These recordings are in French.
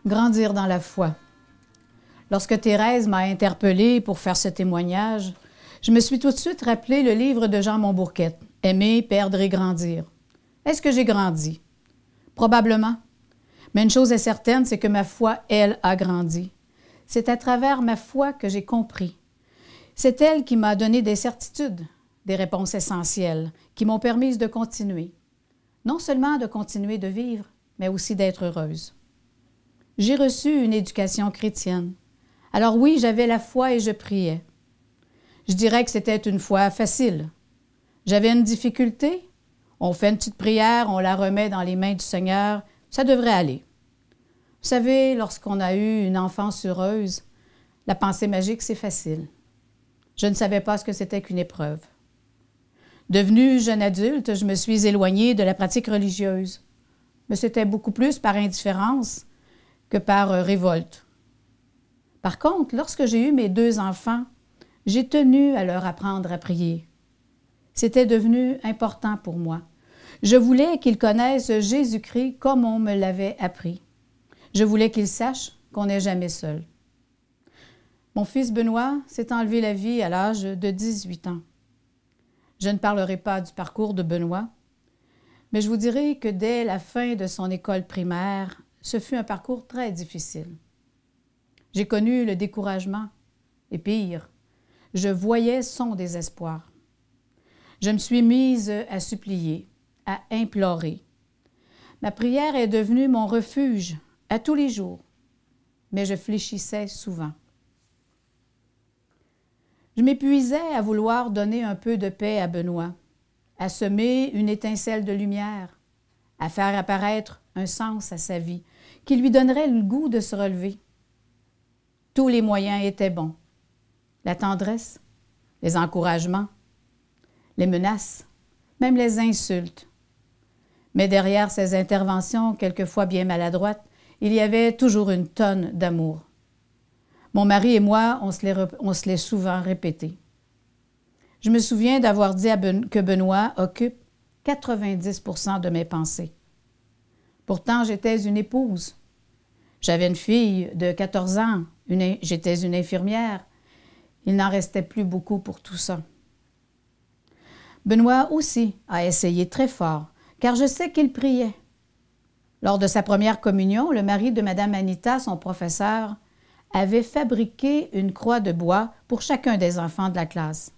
Grandir dans la foi. Lorsque Thérèse m'a interpellée pour faire ce témoignage, je me suis tout de suite rappelé le livre de Jean Montbourquette, « Aimer, perdre et grandir ». Est-ce que j'ai grandi? Probablement. Mais une chose est certaine, c'est que ma foi, elle, a grandi. C'est à travers ma foi que j'ai compris. C'est elle qui m'a donné des certitudes, des réponses essentielles, qui m'ont permis de continuer. Non seulement de continuer de vivre, mais aussi d'être heureuse. J'ai reçu une éducation chrétienne. Alors oui, j'avais la foi et je priais. Je dirais que c'était une foi facile. J'avais une difficulté, on fait une petite prière, on la remet dans les mains du Seigneur, ça devrait aller. Vous savez, lorsqu'on a eu une enfance heureuse, la pensée magique, c'est facile. Je ne savais pas ce que c'était qu'une épreuve. Devenue jeune adulte, je me suis éloignée de la pratique religieuse. Mais c'était beaucoup plus par indifférence que par révolte. Par contre, lorsque j'ai eu mes 2 enfants, j'ai tenu à leur apprendre à prier. C'était devenu important pour moi. Je voulais qu'ils connaissent Jésus-Christ comme on me l'avait appris. Je voulais qu'ils sachent qu'on n'est jamais seul. Mon fils Benoît s'est enlevé la vie à l'âge de 18 ans. Je ne parlerai pas du parcours de Benoît, mais je vous dirai que dès la fin de son école primaire, ce fut un parcours très difficile. J'ai connu le découragement, et pire, je voyais son désespoir. Je me suis mise à supplier, à implorer. Ma prière est devenue mon refuge à tous les jours, mais je fléchissais souvent. Je m'épuisais à vouloir donner un peu de paix à Benoît, à semer une étincelle de lumière, à faire apparaître un sens à sa vie qui lui donnerait le goût de se relever. Tous les moyens étaient bons. La tendresse, les encouragements, les menaces, même les insultes. Mais derrière ces interventions, quelquefois bien maladroites, il y avait toujours une tonne d'amour. Mon mari et moi, on se l'est souvent répété. Je me souviens d'avoir dit que Benoît occupe 90% de mes pensées. Pourtant, j'étais une épouse. J'avais une fille de 14 ans, j'étais une infirmière. Il n'en restait plus beaucoup pour tout ça. Benoît aussi a essayé très fort, car je sais qu'il priait. Lors de sa première communion, le mari de Mme Anita, son professeur, avait fabriqué une croix de bois pour chacun des enfants de la classe.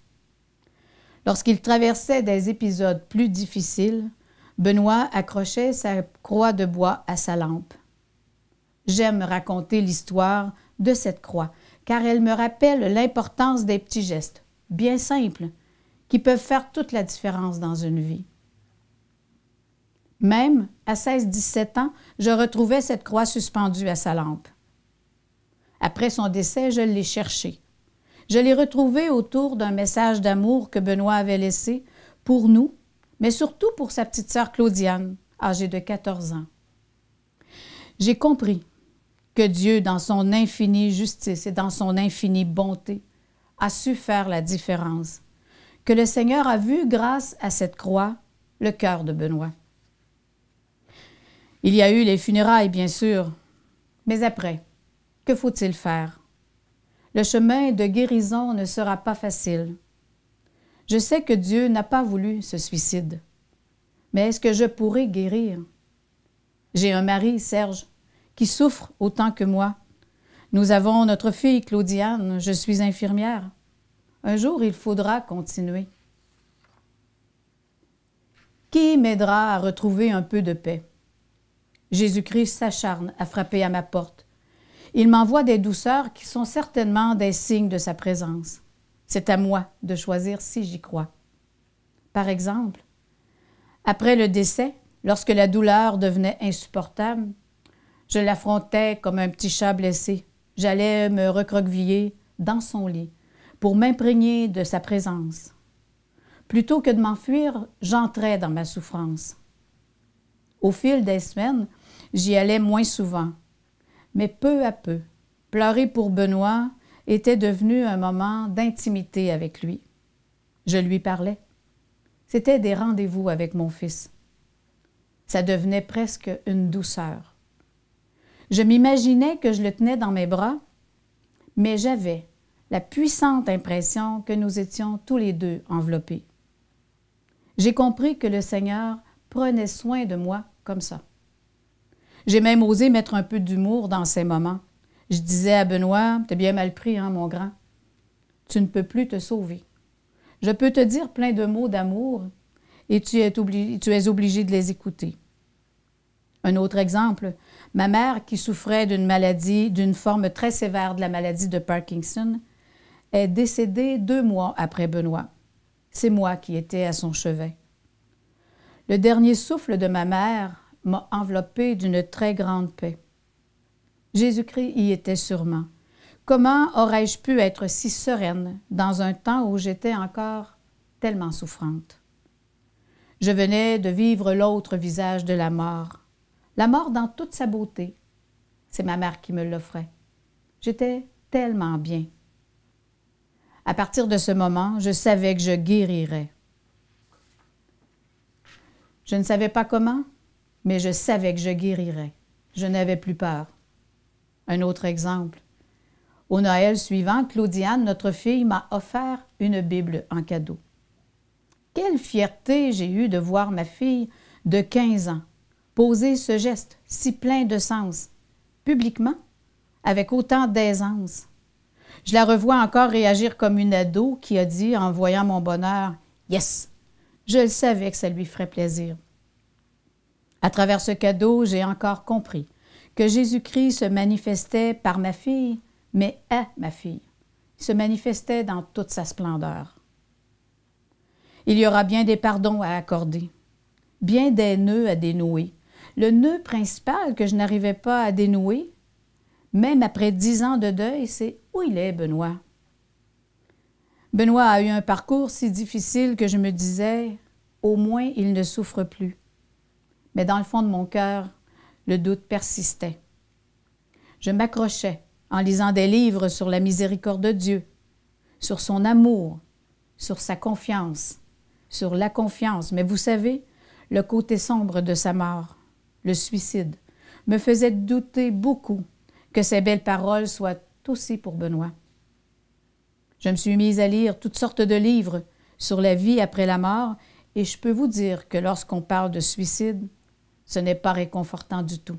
Lorsqu'il traversait des épisodes plus difficiles, Benoît accrochait sa croix de bois à sa lampe. J'aime raconter l'histoire de cette croix, car elle me rappelle l'importance des petits gestes, bien simples, qui peuvent faire toute la différence dans une vie. Même à 16-17 ans, je retrouvais cette croix suspendue à sa lampe. Après son décès, je l'ai cherchée. Je l'ai retrouvée autour d'un message d'amour que Benoît avait laissé pour nous, mais surtout pour sa petite sœur Claudiane, âgée de 14 ans. J'ai compris que Dieu, dans son infinie justice et dans son infinie bonté, a su faire la différence, que le Seigneur a vu, grâce à cette croix, le cœur de Benoît. Il y a eu les funérailles, bien sûr, mais après, que faut-il faire? Le chemin de guérison ne sera pas facile. Je sais que Dieu n'a pas voulu ce suicide, mais est-ce que je pourrai guérir? J'ai un mari, Serge, qui souffre autant que moi. Nous avons notre fille, Claudiane, je suis infirmière. Un jour, il faudra continuer. Qui m'aidera à retrouver un peu de paix? Jésus-Christ s'acharne à frapper à ma porte. Il m'envoie des douceurs qui sont certainement des signes de sa présence. C'est à moi de choisir si j'y crois. Par exemple, après le décès, lorsque la douleur devenait insupportable, je l'affrontais comme un petit chat blessé. J'allais me recroqueviller dans son lit pour m'imprégner de sa présence. Plutôt que de m'enfuir, j'entrais dans ma souffrance. Au fil des semaines, j'y allais moins souvent. Mais peu à peu, pleurer pour Benoît était devenu un moment d'intimité avec lui. Je lui parlais. C'était des rendez-vous avec mon fils. Ça devenait presque une douceur. Je m'imaginais que je le tenais dans mes bras, mais j'avais la puissante impression que nous étions tous les deux enveloppés. J'ai compris que le Seigneur prenait soin de moi comme ça. J'ai même osé mettre un peu d'humour dans ces moments. Je disais à Benoît, « T'es bien mal pris, hein, mon grand? Tu ne peux plus te sauver. Je peux te dire plein de mots d'amour et tu es obligé de les écouter. » Un autre exemple, ma mère qui souffrait d'une forme très sévère de la maladie de Parkinson, est décédée 2 mois après Benoît. C'est moi qui étais à son chevet. Le dernier souffle de ma mère m'a enveloppée d'une très grande paix. Jésus-Christ y était sûrement. Comment aurais-je pu être si sereine dans un temps où j'étais encore tellement souffrante? Je venais de vivre l'autre visage de la mort dans toute sa beauté. C'est ma mère qui me l'offrait. J'étais tellement bien. À partir de ce moment, je savais que je guérirais. Je ne savais pas comment, mais je savais que je guérirais. Je n'avais plus peur. Un autre exemple. Au Noël suivant, Claudiane, notre fille, m'a offert une Bible en cadeau. Quelle fierté j'ai eue de voir ma fille de 15 ans poser ce geste si plein de sens, publiquement, avec autant d'aisance. Je la revois encore réagir comme une ado qui a dit, en voyant mon bonheur, « Yes! » Je le savais que ça lui ferait plaisir. À travers ce cadeau, j'ai encore compris que Jésus-Christ se manifestait par ma fille, mais à ma fille. Il se manifestait dans toute sa splendeur. Il y aura bien des pardons à accorder, bien des nœuds à dénouer. Le nœud principal que je n'arrivais pas à dénouer, même après 10 ans de deuil, c'est où il est, Benoît? Benoît a eu un parcours si difficile que je me disais, au moins il ne souffre plus. Mais dans le fond de mon cœur, le doute persistait. Je m'accrochais en lisant des livres sur la miséricorde de Dieu, sur son amour, sur sa confiance, sur la confiance. Mais vous savez, le côté sombre de sa mort, le suicide, me faisait douter beaucoup que ces belles paroles soient aussi pour Benoît. Je me suis mise à lire toutes sortes de livres sur la vie après la mort et je peux vous dire que lorsqu'on parle de suicide, ce n'est pas réconfortant du tout.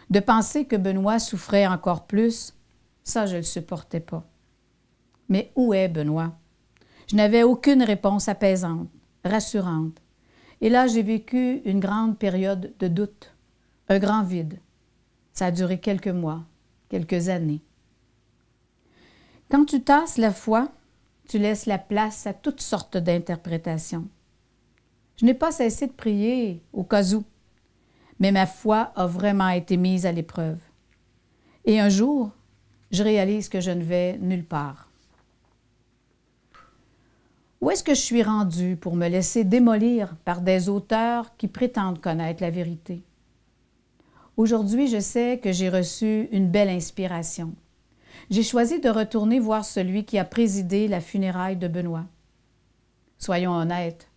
De penser que Benoît souffrait encore plus, ça je ne le supportais pas. Mais où est Benoît? Je n'avais aucune réponse apaisante, rassurante. Et là, j'ai vécu une grande période de doute, un grand vide. Ça a duré quelques mois, quelques années. Quand tu tasses la foi, tu laisses la place à toutes sortes d'interprétations. Je n'ai pas cessé de prier au cas où, mais ma foi a vraiment été mise à l'épreuve. Et un jour, je réalise que je ne vais nulle part. Où est-ce que je suis rendue pour me laisser démolir par des auteurs qui prétendent connaître la vérité? Aujourd'hui, je sais que j'ai reçu une belle inspiration. J'ai choisi de retourner voir celui qui a présidé la funéraille de Benoît. Soyons honnêtes,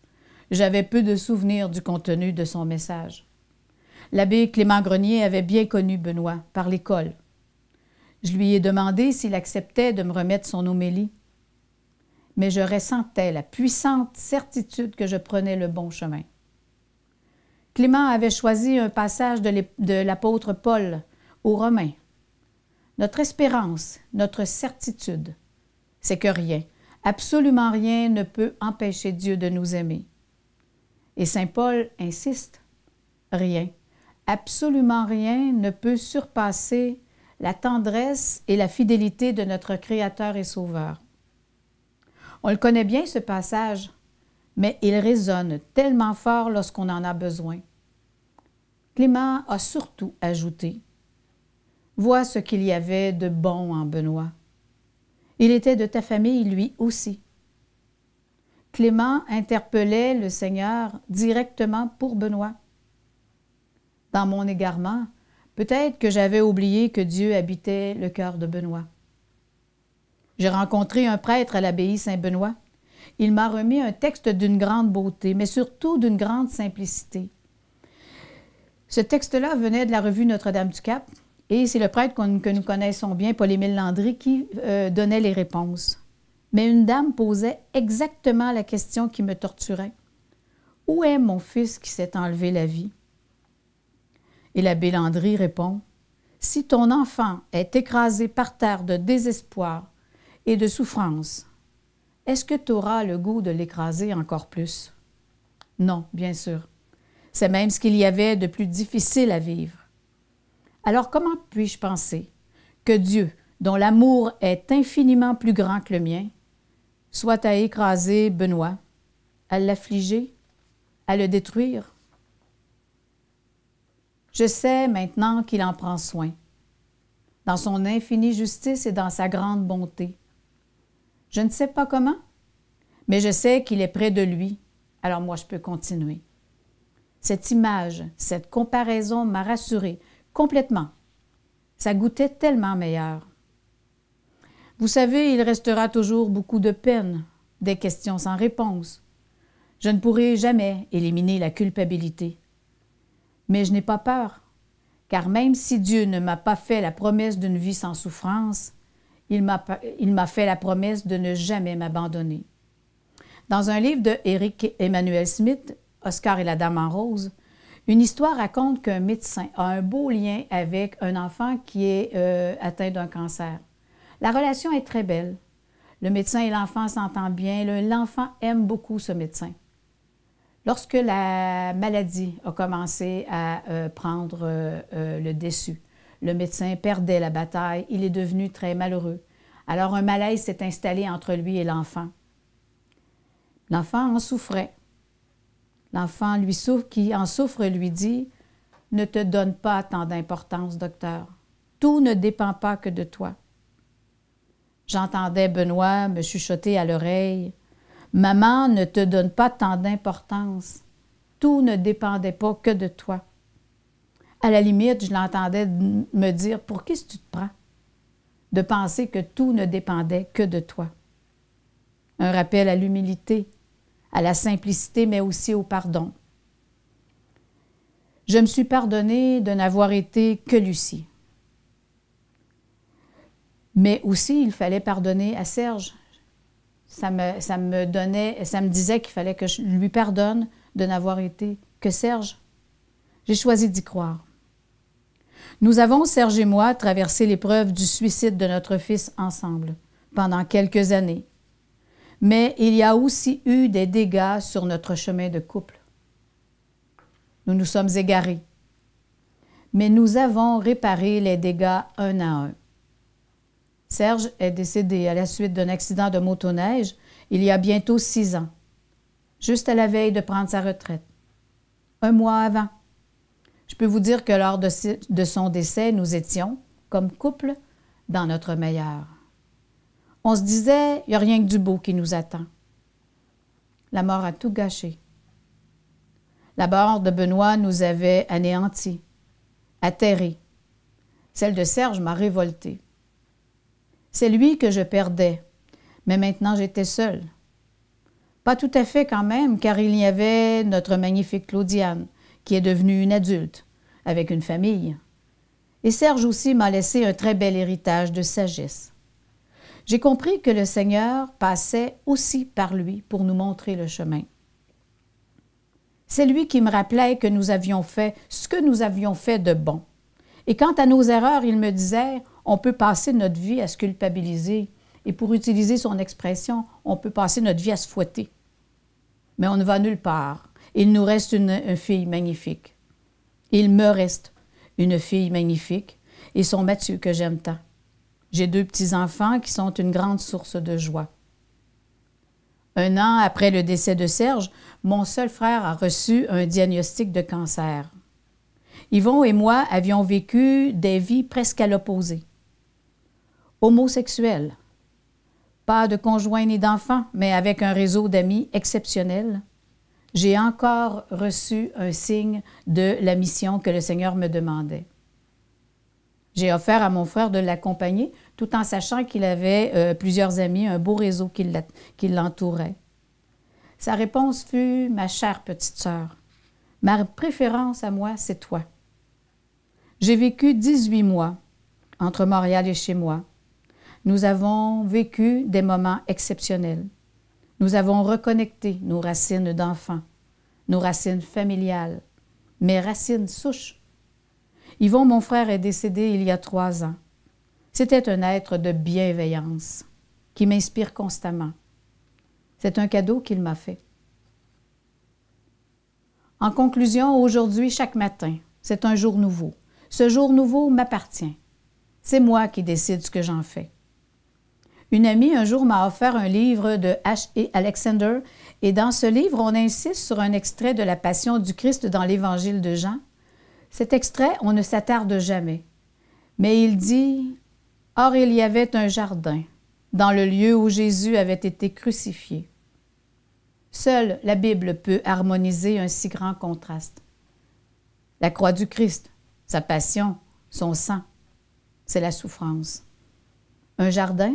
j'avais peu de souvenirs du contenu de son message. L'abbé Clément Grenier avait bien connu Benoît par l'école. Je lui ai demandé s'il acceptait de me remettre son homélie. Mais je ressentais la puissante certitude que je prenais le bon chemin. Clément avait choisi un passage de l'apôtre Paul aux Romains. Notre espérance, notre certitude, c'est que rien, absolument rien ne peut empêcher Dieu de nous aimer. Et saint Paul insiste, rien, absolument rien ne peut surpasser la tendresse et la fidélité de notre Créateur et Sauveur. On le connaît bien, ce passage, mais il résonne tellement fort lorsqu'on en a besoin. Clément a surtout ajouté « Vois ce qu'il y avait de bon en Benoît. Il était de ta famille, lui aussi. » Clément interpellait le Seigneur directement pour Benoît. Dans mon égarement, peut-être que j'avais oublié que Dieu habitait le cœur de Benoît. J'ai rencontré un prêtre à l'abbaye Saint-Benoît. Il m'a remis un texte d'une grande beauté, mais surtout d'une grande simplicité. Ce texte-là venait de la revue Notre-Dame-du-Cap et c'est le prêtre que nous connaissons bien, Paul-Émile Landry, qui donnait les réponses. Mais une dame posait exactement la question qui me torturait. « Où est mon fils qui s'est enlevé la vie? » Et l'abbé Landry répond, « Si ton enfant est écrasé par terre de désespoir et de souffrance, est-ce que tu auras le goût de l'écraser encore plus? » Non, bien sûr. C'est même ce qu'il y avait de plus difficile à vivre. Alors comment puis-je penser que Dieu, dont l'amour est infiniment plus grand que le mien, soit à écraser Benoît, à l'affliger, à le détruire? Je sais maintenant qu'il en prend soin, dans son infinie justice et dans sa grande bonté. Je ne sais pas comment, mais je sais qu'il est près de lui, alors moi je peux continuer. Cette image, cette comparaison m'a rassurée complètement. Ça goûtait tellement meilleur. Vous savez, il restera toujours beaucoup de peine, des questions sans réponse. Je ne pourrai jamais éliminer la culpabilité. Mais je n'ai pas peur, car même si Dieu ne m'a pas fait la promesse d'une vie sans souffrance, il m'a fait la promesse de ne jamais m'abandonner. Dans un livre de Éric Emmanuel Smith, Oscar et la Dame en rose, une histoire raconte qu'un médecin a un beau lien avec un enfant qui est atteint d'un cancer. La relation est très belle. Le médecin et l'enfant s'entendent bien. L'enfant aime beaucoup ce médecin. Lorsque la maladie a commencé à prendre le dessus, le médecin perdait la bataille, il est devenu très malheureux. Alors un malaise s'est installé entre lui et l'enfant. L'enfant en souffrait. L'enfant qui en souffre lui dit « Ne te donne pas tant d'importance, docteur. Tout ne dépend pas que de toi. » J'entendais Benoît me chuchoter à l'oreille « Maman, ne te donne pas tant d'importance. Tout ne dépendait pas que de toi. » À la limite, je l'entendais me dire « Pour qui est-ce que tu te prends? » De penser que tout ne dépendait que de toi. Un rappel à l'humilité, à la simplicité, mais aussi au pardon. Je me suis pardonnée de n'avoir été que Lucie. Mais aussi, il fallait pardonner à Serge. Ça me disait qu'il fallait que je lui pardonne de n'avoir été que Serge. J'ai choisi d'y croire. Nous avons, Serge et moi, traversé l'épreuve du suicide de notre fils ensemble pendant quelques années. Mais il y a aussi eu des dégâts sur notre chemin de couple. Nous nous sommes égarés. Mais nous avons réparé les dégâts un à un. Serge est décédé à la suite d'un accident de motoneige il y a bientôt 6 ans, juste à la veille de prendre sa retraite. 1 mois avant. Je peux vous dire que lors de son décès, nous étions, comme couple, dans notre meilleur. On se disait, il n'y a rien que du beau qui nous attend. La mort a tout gâché. La mort de Benoît nous avait anéantis, atterrés. Celle de Serge m'a révoltée. C'est lui que je perdais, mais maintenant j'étais seule. Pas tout à fait quand même, car il y avait notre magnifique Claudiane, qui est devenue une adulte, avec une famille. Et Serge aussi m'a laissé un très bel héritage de sagesse. J'ai compris que le Seigneur passait aussi par lui pour nous montrer le chemin. C'est lui qui me rappelait que nous avions fait ce que nous avions fait de bon. Et quant à nos erreurs, il me disait, on peut passer notre vie à se culpabiliser. Et pour utiliser son expression, on peut passer notre vie à se fouetter. Mais on ne va nulle part. Il nous reste une fille magnifique. Il me reste une fille magnifique et son Mathieu que j'aime tant. J'ai 2 petits-enfants qui sont une grande source de joie. 1 an après le décès de Serge, mon seul frère a reçu un diagnostic de cancer. Yvon et moi avions vécu des vies presque à l'opposé. Homosexuels, pas de conjoint ni d'enfant, mais avec un réseau d'amis exceptionnel, j'ai encore reçu un signe de la mission que le Seigneur me demandait. J'ai offert à mon frère de l'accompagner, tout en sachant qu'il avait plusieurs amis, un beau réseau qui l'entourait. Sa réponse fut « Ma chère petite sœur, ma préférence à moi, c'est toi. J'ai vécu 18 mois entre Montréal et chez moi. Nous avons vécu des moments exceptionnels. Nous avons reconnecté nos racines d'enfants, nos racines familiales, mes racines souches. Yvon, mon frère, est décédé il y a 3 ans. C'était un être de bienveillance qui m'inspire constamment. C'est un cadeau qu'il m'a fait. En conclusion, aujourd'hui, chaque matin, c'est un jour nouveau. Ce jour nouveau m'appartient. C'est moi qui décide ce que j'en fais. Une amie un jour m'a offert un livre de H.E. Alexander et dans ce livre, on insiste sur un extrait de la Passion du Christ dans l'Évangile de Jean. Cet extrait, on ne s'attarde jamais. Mais il dit « Or, il y avait un jardin dans le lieu où Jésus avait été crucifié. » Seule la Bible peut harmoniser un si grand contraste. La croix du Christ, sa passion, son sang, c'est la souffrance. Un jardin,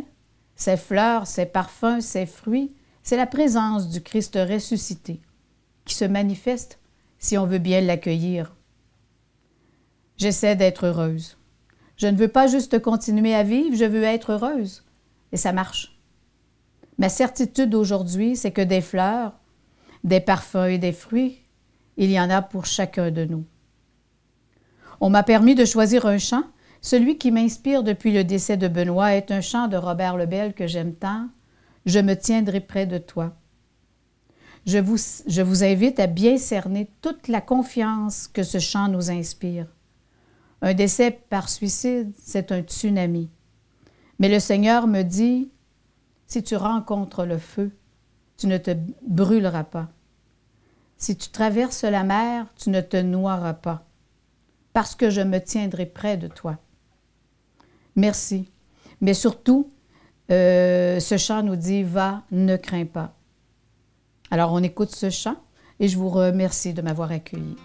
ses fleurs, ses parfums, ses fruits, c'est la présence du Christ ressuscité qui se manifeste si on veut bien l'accueillir. J'essaie d'être heureuse. Je ne veux pas juste continuer à vivre, je veux être heureuse. Et ça marche. Ma certitude aujourd'hui, c'est que des fleurs, des parfums et des fruits, il y en a pour chacun de nous. On m'a permis de choisir un chant. Celui qui m'inspire depuis le décès de Benoît est un chant de Robert Lebel que j'aime tant. « Je me tiendrai près de toi ». Je vous invite à bien cerner toute la confiance que ce chant nous inspire. Un décès par suicide, c'est un tsunami. Mais le Seigneur me dit, si tu rencontres le feu, tu ne te brûleras pas. Si tu traverses la mer, tu ne te noieras pas, parce que je me tiendrai près de toi. Merci. Mais surtout, ce chant nous dit, va, ne crains pas. Alors, on écoute ce chant et je vous remercie de m'avoir accueilli.